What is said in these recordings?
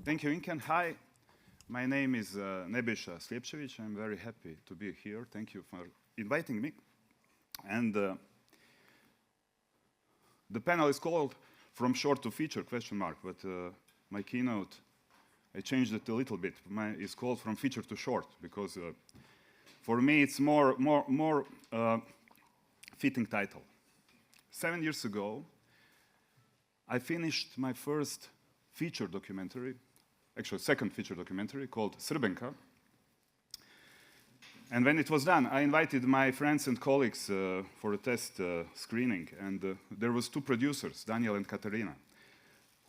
Thank you, Inken. Hi, my name is Nebojša Slijepčević. I'm very happy to be here. Thank you for inviting me. And the panel is called From Short to Feature, ? But my keynote, I changed it a little bit. It's called From Feature to Short, because for me it's more fitting title. 7 years ago, I finished my first feature documentary, actually second feature documentary, called Srbenka. And when it was done, I invited my friends and colleagues for a test screening. And there was two producers, Daniel and Katarina,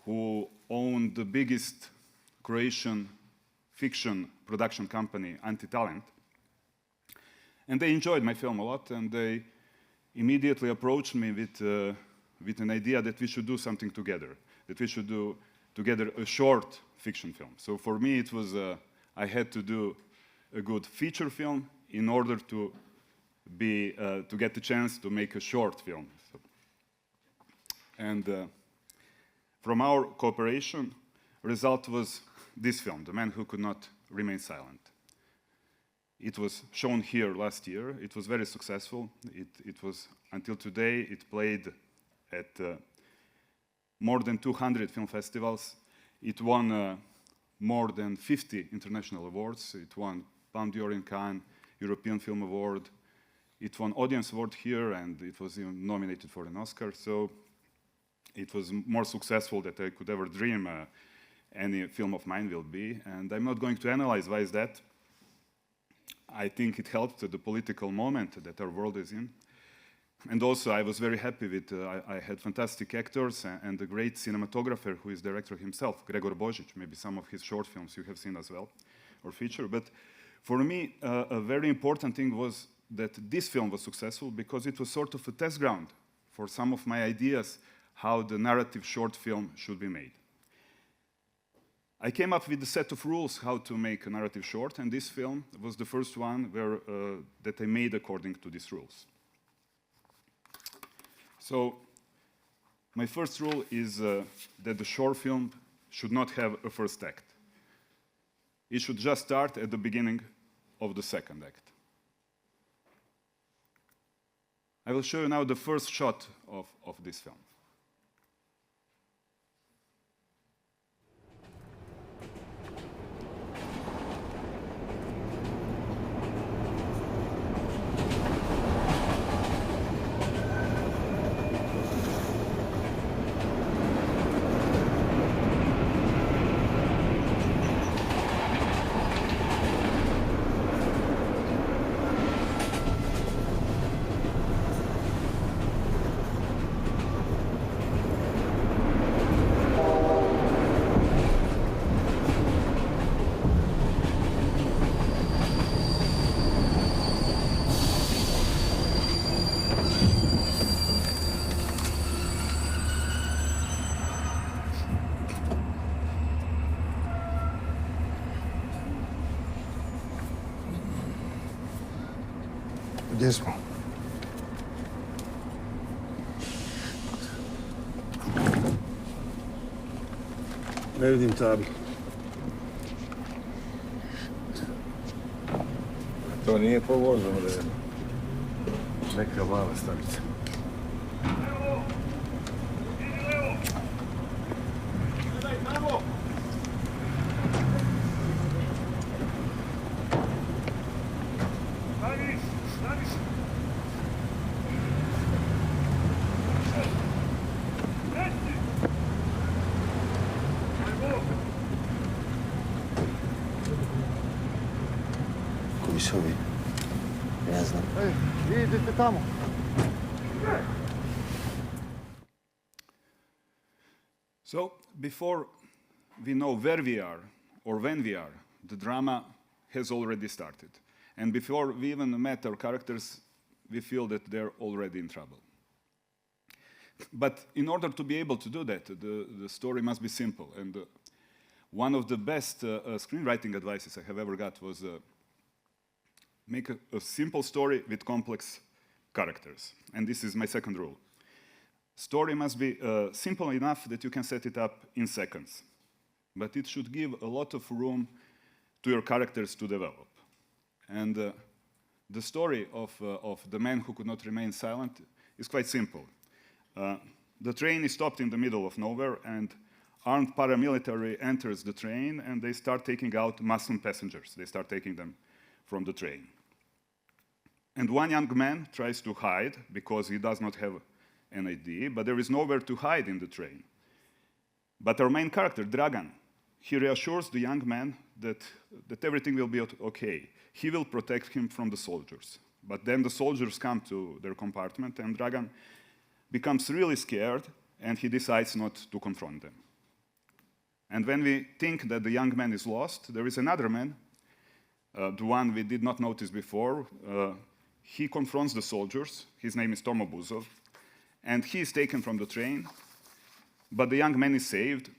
who owned the biggest Croatian fiction production company, Anti-Talent. And they enjoyed my film a lot, and they immediately approached me with an idea that we should do something together, that we should do together a short fiction film. So for me, it was, I had to do a good feature film in order to get the chance to make a short film. So, and from our cooperation, result was this film, The Man Who Could Not Remain Silent. It was shown here last year. It was very successful. It was, until today, it played at more than 200 film festivals. It won more than 50 international awards. It won Palme d'Or in Cannes, European Film Award. It won Audience Award here, and it was even nominated for an Oscar. So it was more successful than I could ever dream any film of mine will be. And I'm not going to analyze why is that. I think it helped the political moment that our world is in. And also, I was very happy with, I had fantastic actors and a great cinematographer who is director himself, Gregor Božić. Maybe some of his short films you have seen as well, or feature. But for me, a very important thing was that this film was successful because it was sort of a test ground for some of my ideas how the narrative short film should be made. I came up with a set of rules how to make a narrative short, and this film was the first one that I made according to these rules. So my first rule is that the short film should not have a first act. It should just start at the beginning of the second act. I will show you now the first shot of this film. Gdje smo? Ne vidim tablu. To nije po voznom redu. Neka mala stanica. Ne znam. Ej, vi idete tamo. So, before we know where we are or when we are, the drama has already started. And before we even met our characters, we feel that they're already in trouble. But in order to be able to do that, the story must be simple. And one of the best screenwriting advices I have ever got was make a simple story with complex characters. And this is my second rule. Story must be simple enough that you can set it up in seconds. but it should give a lot of room to your characters to develop. And the story of the man who could not remain silent is quite simple. The train is stopped in the middle of nowhere, and armed paramilitary enters the train, and they start taking out Muslim passengers. They start taking them from the train. And one young man tries to hide because he does not have an ID, but there is nowhere to hide in the train. But our main character, Dragan, he reassures the young man that everything will be okay. He will protect him from the soldiers. But then the soldiers come to their compartment, and Dragan becomes really scared, and he decides not to confront them. And when we think that the young man is lost, there is another man, the one we did not notice before. He confronts the soldiers. His name is Tomo Buzov, and he is taken from the train, but the young man is saved.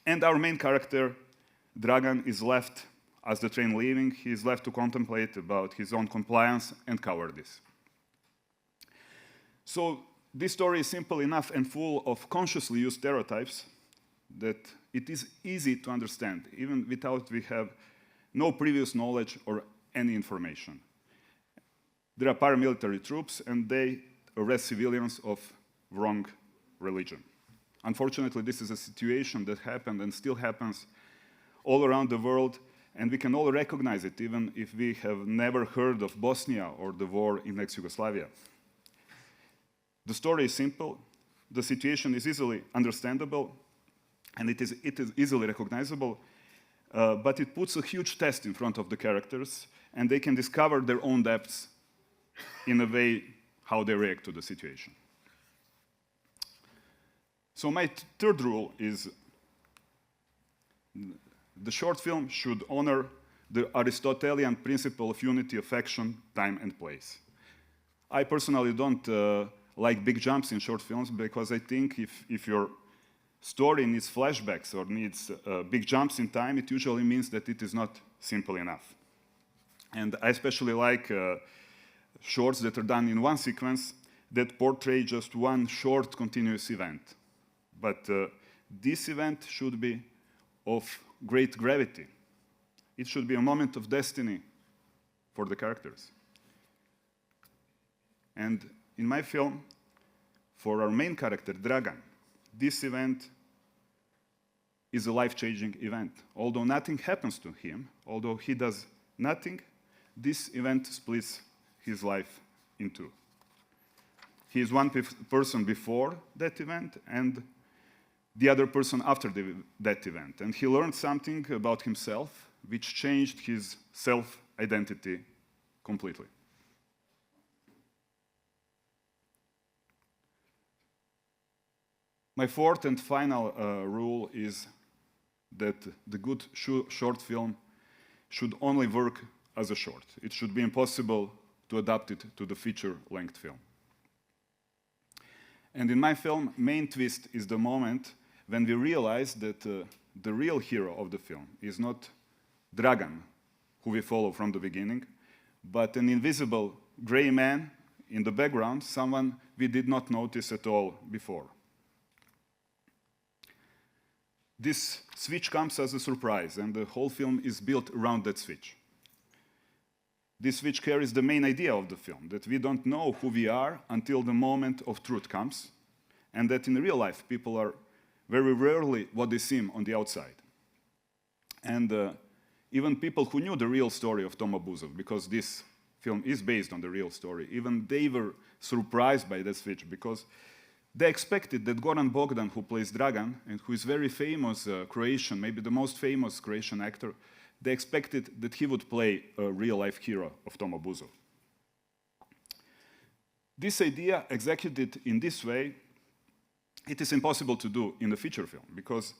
And our main character, Dragan, is left, as the train leaving, he is left to contemplate about his own compliance and cowardice. So this story is simple enough and full of consciously used stereotypes that it is easy to understand, even without we have no previous knowledge or any information. There are paramilitary troops, and they arrest civilians of wrong religion. Unfortunately, this is a situation that happened and still happens all around the world, and we can all recognize it, even if we have never heard of Bosnia or the war in ex-Yugoslavia. The story is simple, the situation is easily understandable, and it is easily recognizable, but it puts a huge test in front of the characters, and they can discover their own depths in a way how they react to the situation. So my third rule is the short film should honor the Aristotelian principle of unity of action, time, and place. I personally don't like big jumps in short films because I think if your story needs flashbacks or needs big jumps in time, it usually means that it is not simple enough. And I especially like shorts that are done in one sequence that portray just one short continuous event. But this event should be of great gravity. It should be a moment of destiny for the characters. And in my film, for our main character, Dragan, this event is a life-changing event. Although nothing happens to him, although he does nothing, this event splits his life in two. He is one person before that event and the other person after that event. And he learned something about himself which changed his self-identity completely. My fourth and final rule is that the good short film should only work as a short. It should be impossible to adapt it to the feature-length film. And in my film, main twist is the moment when we realize that the real hero of the film is not Dragan, who we follow from the beginning, but an invisible gray man in the background, someone we did not notice at all before. This switch comes as a surprise, and the whole film is built around that switch. This switch carries the main idea of the film, that we don't know who we are until the moment of truth comes, and that in real life people are very rarely what they seem on the outside. And even people who knew the real story of Tomo Buzov, because this film is based on the real story, even they were surprised by that switch, because they expected that Goran Bogdan, who plays Dragan, and who is very famous Croatian, maybe the most famous Croatian actor, they expected that he would play a real-life hero of Tomo Buzov. This idea, executed in this way, it is impossible to do in a feature film, because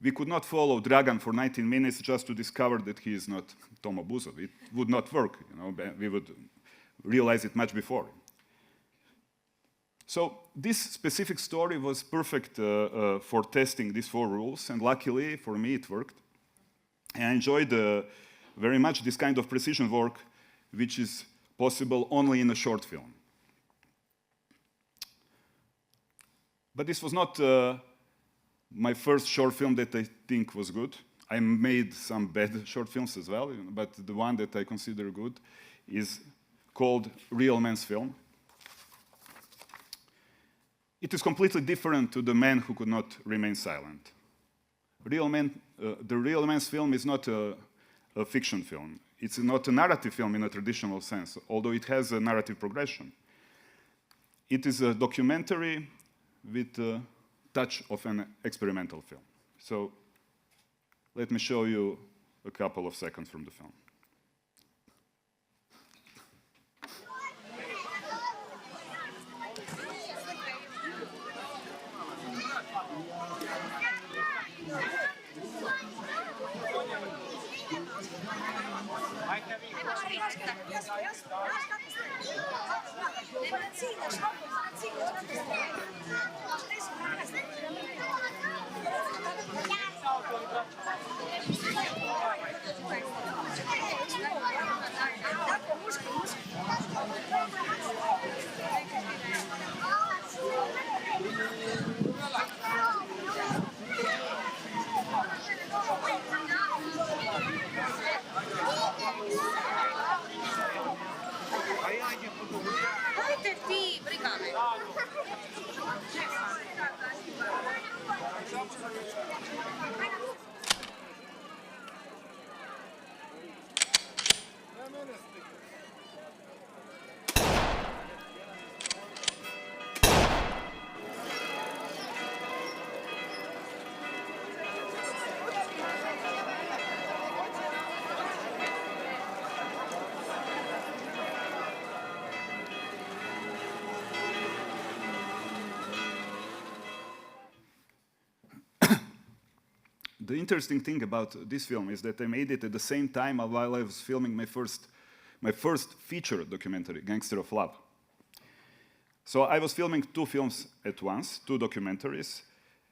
we could not follow Dragan for 19 minutes just to discover that he is not Tomo Buzov. It would not work. We would realize it much before. So this specific story was perfect for testing these 4 rules, and luckily for me it worked. And I enjoyed very much this kind of precision work, which is possible only in a short film. But this was not my first short film that I think was good. I made some bad short films as well, but the one that I consider good is called Real Man's Film. It is completely different to The Man Who Could Not Remain Silent. The Real Man's Film is not a fiction film. It's not a narrative film in a traditional sense, although it has a narrative progression. It is a documentary with a touch of an experimental film. So let me show you a couple of seconds from the film. The interesting thing about this film is that I made it at the same time while I was filming my first feature documentary, Gangster of Love. So I was filming two films at once, two documentaries,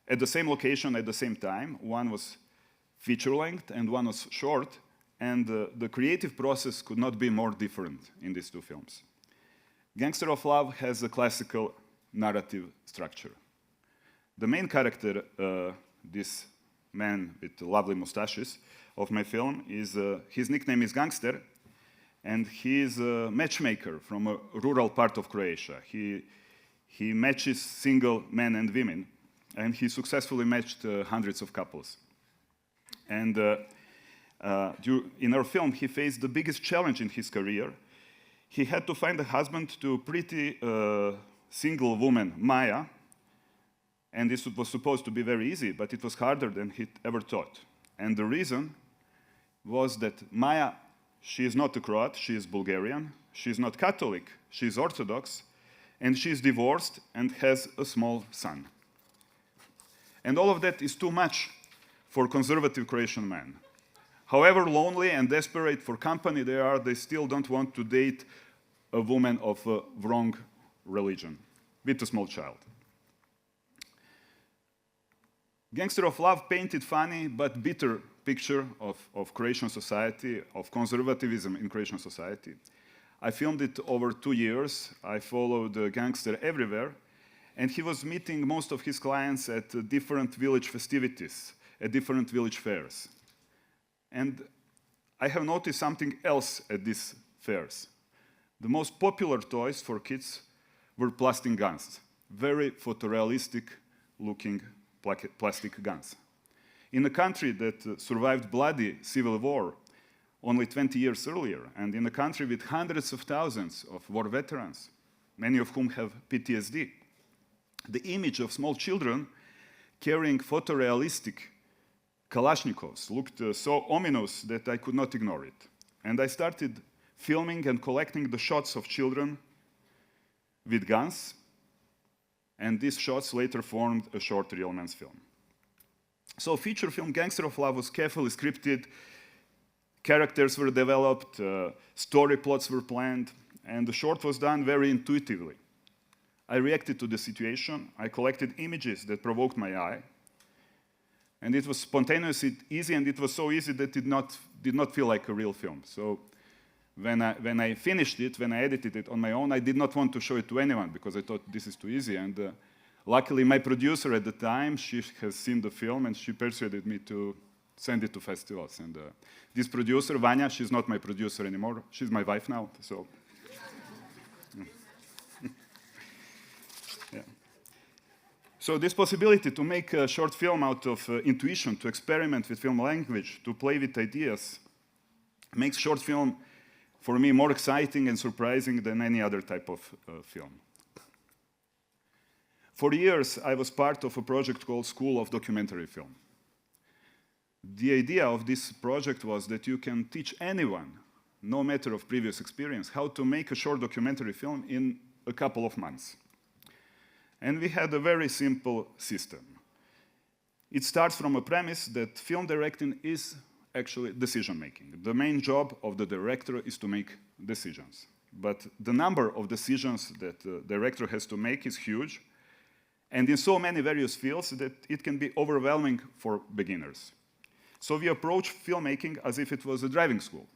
at the same location at the same time. One was feature length and one was short, and the creative process could not be more different in these two films. Gangster of Love has a classical narrative structure. The main character, this man with lovely mustaches of my film, his nickname is Gangster, and he is a matchmaker from a rural part of Croatia. He matches single men and women, and he successfully matched hundreds of couples. And in our film, he faced the biggest challenge in his career. He had to find a husband to a pretty single woman, Maya, and this was supposed to be very easy, but it was harder than he ever thought. And the reason was that Maya, she is not a Croat, she is Bulgarian, she is not Catholic, she is Orthodox, and she is divorced and has a small son. And all of that is too much for conservative Croatian men. However lonely and desperate for company they are, they still don't want to date a woman of a wrong religion with a small child. Gangster of Love painted funny but bitter picture of Croatian society, of conservatism in Croatian society. I filmed it over 2 years. I followed the gangster everywhere, and he was meeting most of his clients at different village festivities, at different village fairs. And I have noticed something else at these fairs. The most popular toys for kids were plastic guns, very photorealistic looking plastic guns. In a country that survived bloody civil war only 20 years earlier, and in a country with hundreds of thousands of war veterans, many of whom have PTSD, the image of small children carrying photorealistic Kalashnikovs looked so ominous that I could not ignore it. And I started filming and collecting the shots of children with guns, and these shots later formed a short Real Man's Film. So feature film Gangster of Love was carefully scripted, characters were developed, story plots were planned, and the short was done very intuitively. I reacted to the situation, I collected images that provoked my eye, and it was spontaneously easy, and it was so easy that it did not feel like a real film. So when I finished it, when I edited it on my own, I did not want to show it to anyone because I thought this is too easy. And Luckily, my producer at the time, she has seen the film and she persuaded me to send it to festivals. And this producer, Vanya, she's not my producer anymore. She's my wife now, so. Yeah. So this possibility to make a short film out of intuition, to experiment with film language, to play with ideas, makes short film, for me, more exciting and surprising than any other type of film. For years, I was part of a project called School of Documentary Film. The idea of this project was that you can teach anyone, no matter of previous experience, how to make a short documentary film in a couple of months. And we had a very simple system. It starts from a premise that film directing is actually decision-making. The main job of the director is to make decisions. But the number of decisions that the director has to make is huge, and in so many various fields that it can be overwhelming for beginners. So we approach filmmaking as if it was a driving school.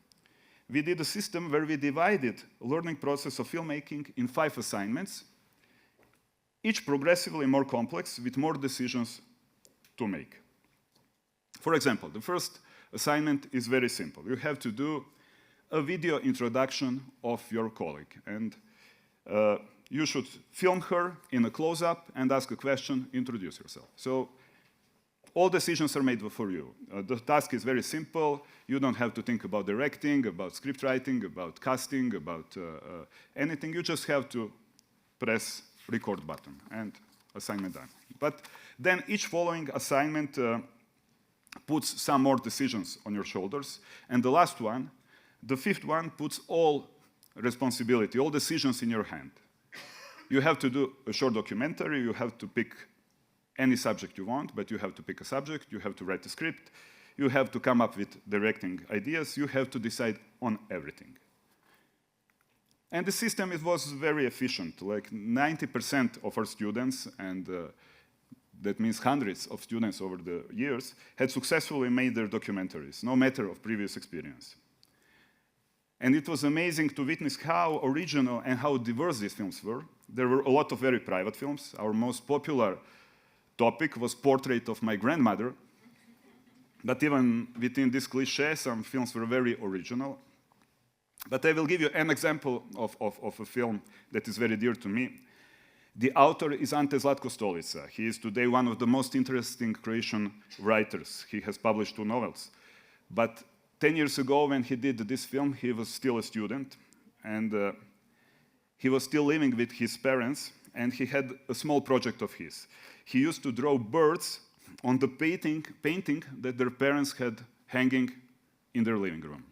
We did a system where we divided learning process of filmmaking in 5 assignments, each progressively more complex with more decisions to make. For example, the first assignment is very simple. You have to do a video introduction of your colleague, and you should film her in a close-up and ask a question, introduce yourself. So all decisions are made for you. The task is very simple. You don't have to think about directing, about script writing, about casting, about anything. You just have to press record button and assignment done. But then each following assignment puts some more decisions on your shoulders. And the last one, the 5th one, puts all responsibility, all decisions in your hand. You have to do a short documentary, you have to pick any subject you want, but you have to pick a subject, you have to write a script, you have to come up with directing ideas, you have to decide on everything. And the system, it was very efficient. Like 90% of our students, and that means hundreds of students over the years, had successfully made their documentaries, no matter of previous experience. And it was amazing to witness how original and how diverse these films were. There were a lot of very private films. Our most popular topic was Portrait of My Grandmother. But even within this cliché, some films were very original. But I will give you an example of a film that is very dear to me. The author is Ante Zlatko Stolica. He is today one of the most interesting Croatian writers. He has published 2 novels. But 10 years ago, when he did this film, he was still a student, and he was still living with his parents, and he had a small project of his. He used to draw birds on the painting that their parents had hanging in their living room.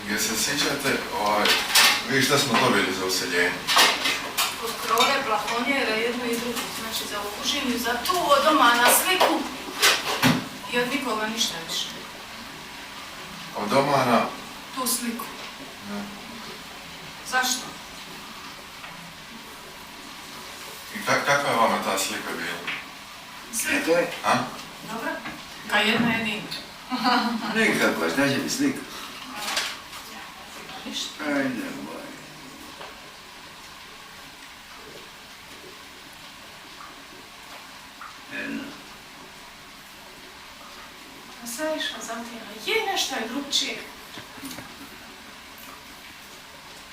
Jel se sjećate, vi šta smo dobili za useljenje? Od krove, plafonjere, jednu i drugu, znači za okužinu, za tu od doma na sliku i od nikoga ništa više. Od doma na... Tu sliku. Ne. Zašto? I kakva je vama ta slika bila? Sliku. A? Dobro? Ka jedna jedina. Nikakva, šta će mi slika? Ništa. Ajde, moj. Eno. A sad išla zatijela. Je nešto je drugčije.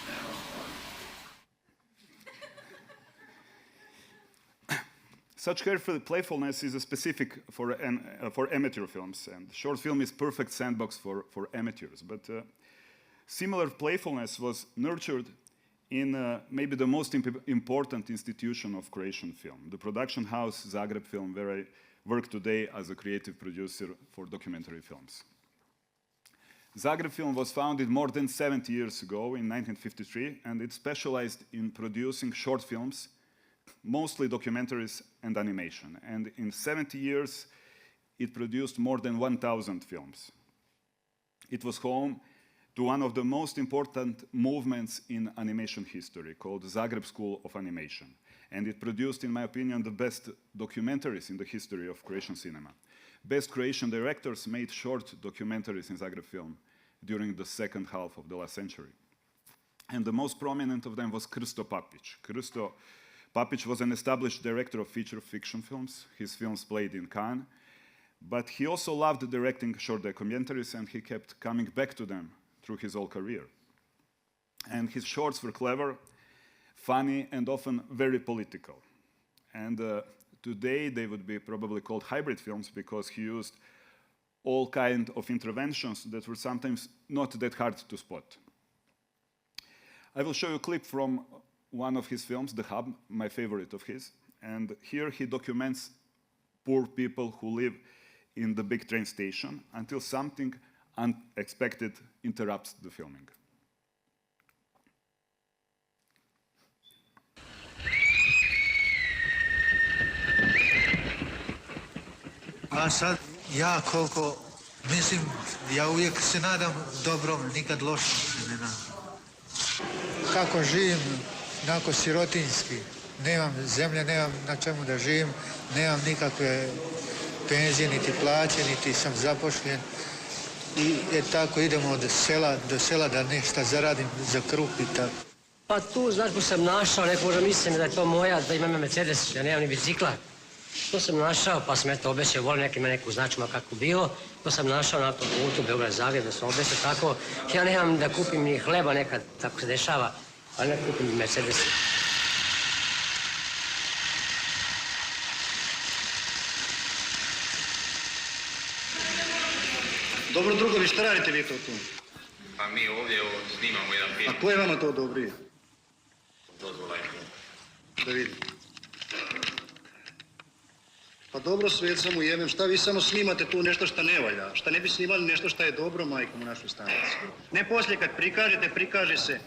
Evo, hvala. Such careful playfulness is a specific for amateur films, and short film is perfect sandbox for amateurs. But similar playfulness was nurtured in maybe the most important institution of Croatian film, the production house Zagreb Film, where I work today as a creative producer for documentary films. Zagreb Film was founded more than 70 years ago in 1953, and it specialized in producing short films mostly documentaries and animation. And in 70 years, it produced more than 1,000 films. It was home to one of the most important movements in animation history, called the Zagreb School of Animation. And it produced, in my opinion, the best documentaries in the history of Croatian cinema. Best Croatian directors made short documentaries in Zagreb film during the second half of the last century. And the most prominent of them was Krsto Papić. Krsto Papić was an established director of feature fiction films. His films played in Cannes, but he also loved directing short documentaries, and he kept coming back to them through his whole career. And his shorts were clever, funny, and often very political. And today they would be probably called hybrid films because he used all kinds of interventions that were sometimes not that hard to spot. I will show you a clip from one of his films, The Hub, my favorite of his. And here he documents poor people who live in the big train station until something unexpected interrupts the filming. A sad, ja koliko, mislim, ja uvijek se nadam dobrom, nikad lošom se ne nadam. Kako živim, onako sirotinjski, nemam zemlje, nemam na čemu da živim, nemam nikakve penzije, niti plaće, niti sam zapošljen. I tako idemo od sela do sela da nešto zaradim za kruh i tako. Pa tu, znaš, ko sam našao, neko možda mislim da je to moja, da imam Mercedes, ja nemam ni bicikla. To sam našao, pa sam eto obećao, volim nek ima neku značku, kako bilo. To sam našao na tom putu, Beograd-Zagreb, da sam obećao tako. Ja nemam da kupim ni hleba nekad, tako se dešava, ali ne kupim ni Mercedes. Dobro, drugovi, šta radite vi to tu? Pa mi ovdje snimamo jedan film. A ko je vama to odobrije? Dozvola je. Da vidim. Pa dobro, svijet sam ujebem, šta vi samo snimate tu nešto šta ne valja? Šta ne bi snimali nešto šta je dobro, majkom, u našoj stanici? Ne poslije kad prikažete, prikaže se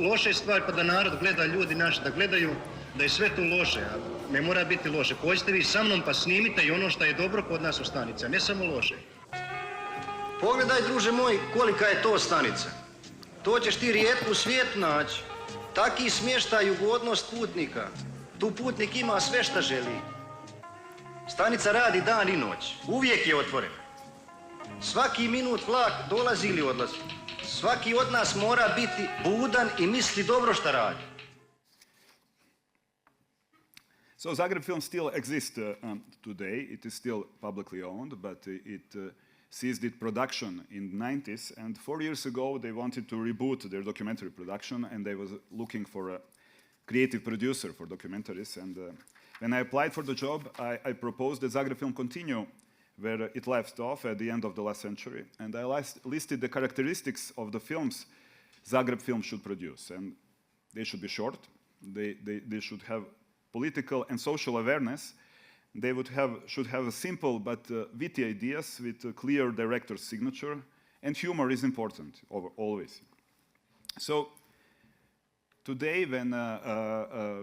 loše stvari pa da narod gleda, ljudi naši da gledaju da je sve tu loše, a ne mora biti loše. Pođite vi sa mnom pa snimite i ono šta je dobro kod nas u stanici, a ne samo loše. Pogledaj, druže moj, kolika je to stanica. To ćeš ti rijetko u svijetu naći. Taki smještaj i ugodnost putnika. Tu putnik ima sve šta želi. Stanica radi dan i noć. Uvijek je otvorena. Svaki minut vlak dolazi ili odlazi. Svaki od nas mora biti budan i misli dobro šta radi. So Zagreb Film still exists today. It is still publicly owned, but it ceased its production in the 90s. And 4 years ago, they wanted to reboot their documentary production, and they was looking for a creative producer for documentaries. And when I applied for the job, I proposed that Zagreb Film continue where it left off at the end of the last century. And I listed the characteristics of the films Zagreb Film should produce. And they should be short. They should have political and social awareness. They should have a simple but witty ideas with a clear director's signature. And humor is important, always. So today, when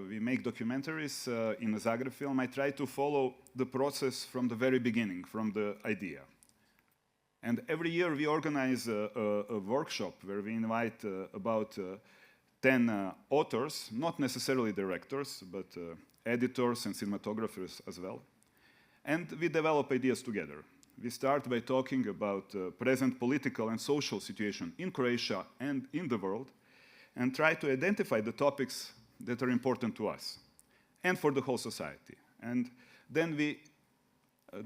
we make documentaries in a Zagreb Film, I try to follow the process from the very beginning, from the idea. And every year we organize a workshop where we invite about 10 authors, not necessarily directors, but editors and cinematographers as well. And we develop ideas together. We start by talking about present political and social situation in Croatia and in the world, and try to identify the topics that are important to us and for the whole society. And then we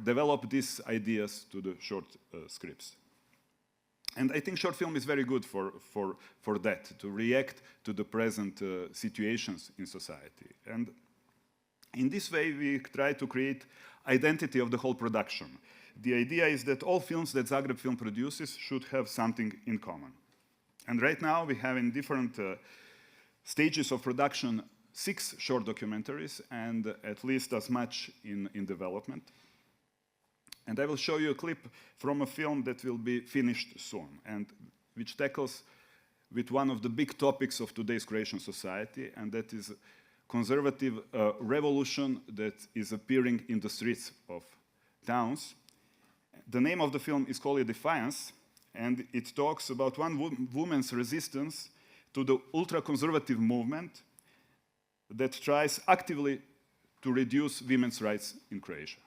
develop these ideas to the short scripts. And I think short film is very good for that, to react to the present situations in society. And in this way, we try to create identity of the whole production. The idea is that all films that Zagreb Film produces should have something in common. And right now, we have in different stages of production 6 short documentaries and at least as much in development. And I will show you a clip from a film that will be finished soon, and which tackles with one of the big topics of today's Croatian society, and that is conservative revolution that is appearing in the streets of towns. The name of the film is called Defiance, and it talks about one woman's resistance to the ultra-conservative movement that tries actively to reduce women's rights in Croatia.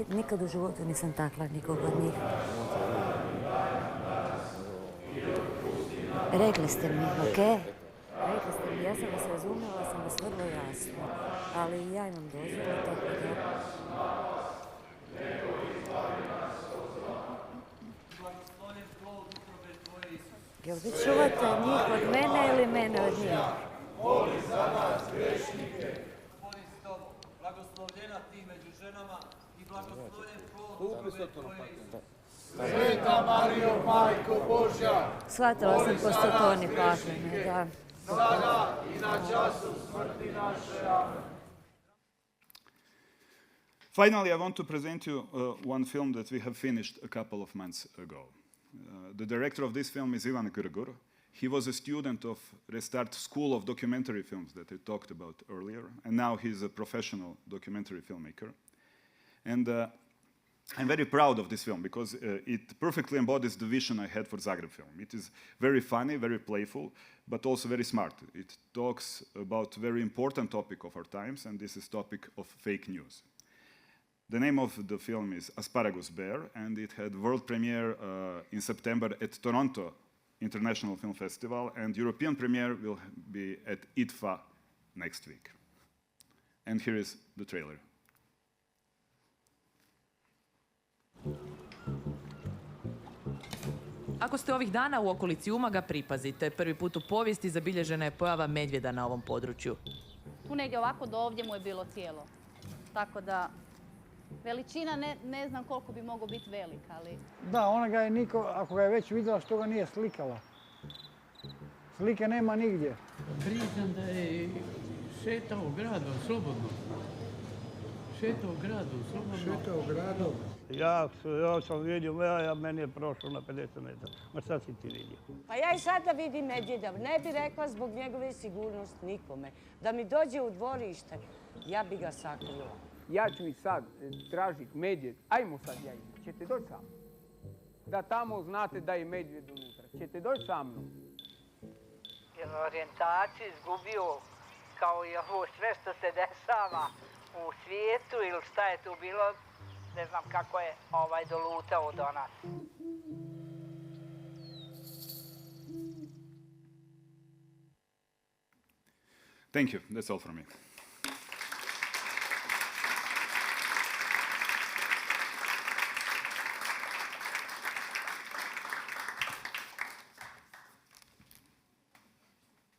Nikad u životu nisam takla nikoga od njih. Rekli ste mi, okej? Rekli ste mi, ja sam vas razumjela, sam vas vrlo jasno. Ali ja imam dozvolu, tako da... Jel vi čuvate njih od mene ili mene od njih? Moli za nas grešnike. Gospodin s tobom, blagoslovljena ti među ženama i blagoslovljen plod utrobe tvoje Isus. Sveta Marijo, Majko Božja, Shvatila sam ko su to oni paklene, da. sada i na času smrti naše. Amen. Finally, I want to present you one film that we have finished a couple of months ago. The director of this film is Ivan Grgur. He was a student of Restart School of Documentary Films that I talked about earlier, and now he's a professional documentary filmmaker. And I'm very proud of this film because it perfectly embodies the vision I had for Zagreb film. It is very funny, very playful, but also very smart. It talks about a very important topic of our times, and this is topic of fake news. The name of the film is Asparagus Bear, and it had world premiere in September at Toronto International Film Festival, and European premiere will be at IDFA next week. And here is the trailer. Ako ste ovih dana u okolici Umaga, pripazite. Prvi put u povijesti zabilježena je pojava medvjeda na ovom području. Tu negdje ovako do ovdje mu je bilo tijelo. Tako da veličina ne znam koliko bi mogao biti velik, ali... Da, ona ga je niko, ako ga je već vidjela, što ga nije slikala. Slike nema nigdje. Priznam da je šetao gradom, slobodno. Šetao gradom. Ja sam vidio, meni je prošlo na 50 metara. Ma sad si ti vidio. Pa ja i sada vidim medvjeda. Ne bi rekla zbog njegove sigurnosti nikome. Da mi dođe u dvorište, ja bi ga sakrila. Ja ću i sad tražiti medvjed. Ajmo sad ja idem. Ćete doći sa mnom? Da tamo znate da je medvjed unutra. Ćete doći sa mnom? Jer orijentaciju izgubio kao i ovo sve što se dešava u svijetu ili šta je tu bilo, ne znam kako je dolutao do nas. Thank you. That's all from me.